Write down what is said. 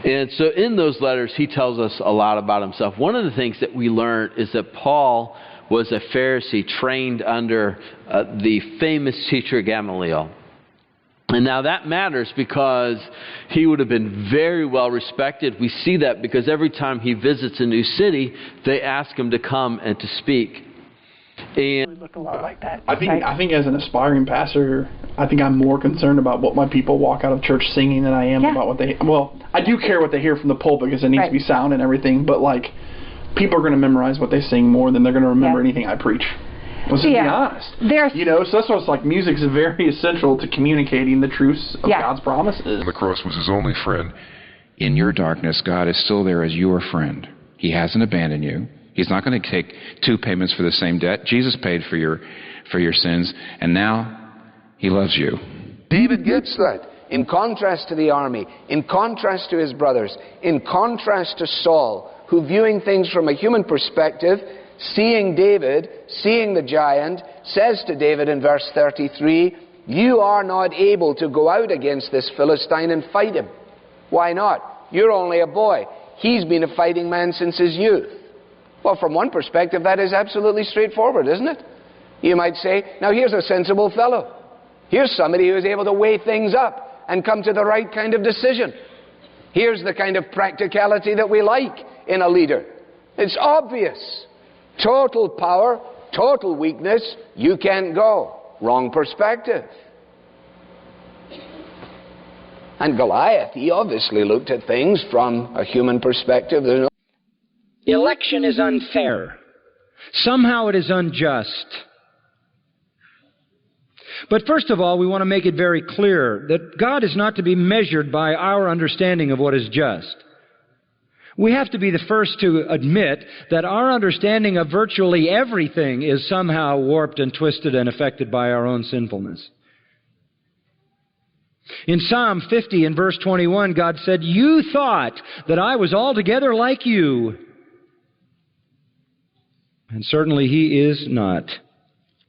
And so in those letters, he tells us a lot about himself. One of the things that we learned is that Paul was a Pharisee trained under the famous teacher Gamaliel. And now that matters because he would have been very well respected. We see that because every time he visits a new city, they ask him to come and to speak. And look a lot like that. I think as an aspiring pastor, I think I'm more concerned about what my people walk out of church singing than I am about what they... Well, I do care what they hear from the pulpit because it needs to be sound and everything, but like, people are going to memorize what they sing more than they're going to remember anything I preach. Let's just be honest. You know, so that's why it's like music is very essential to communicating the truths of God's promises. The cross was his only friend. In your darkness, God is still there as your friend. He hasn't abandoned you. He's not going to take two payments for the same debt. Jesus paid for your sins, and now he loves you. David gets that. In contrast to the army, in contrast to his brothers, in contrast to Saul, who, viewing things from a human perspective, seeing David, seeing the giant, says to David in verse 33, "You are not able to go out against this Philistine and fight him." Why not? You're only a boy. He's been a fighting man since his youth. Well, from one perspective, that is absolutely straightforward, isn't it? You might say, now here's a sensible fellow. Here's somebody who is able to weigh things up and come to the right kind of decision. Here's the kind of practicality that we like in a leader. It's obvious. Total power, total weakness, you can't go. Wrong perspective. And Goliath, he obviously looked at things from a human perspective. There's no... Election is unfair. Somehow it is unjust. But first of all, we want to make it very clear that God is not to be measured by our understanding of what is just. We have to be the first to admit that our understanding of virtually everything is somehow warped and twisted and affected by our own sinfulness. In Psalm 50 and verse 21, God said, "You thought that I was altogether like you." And certainly He is not.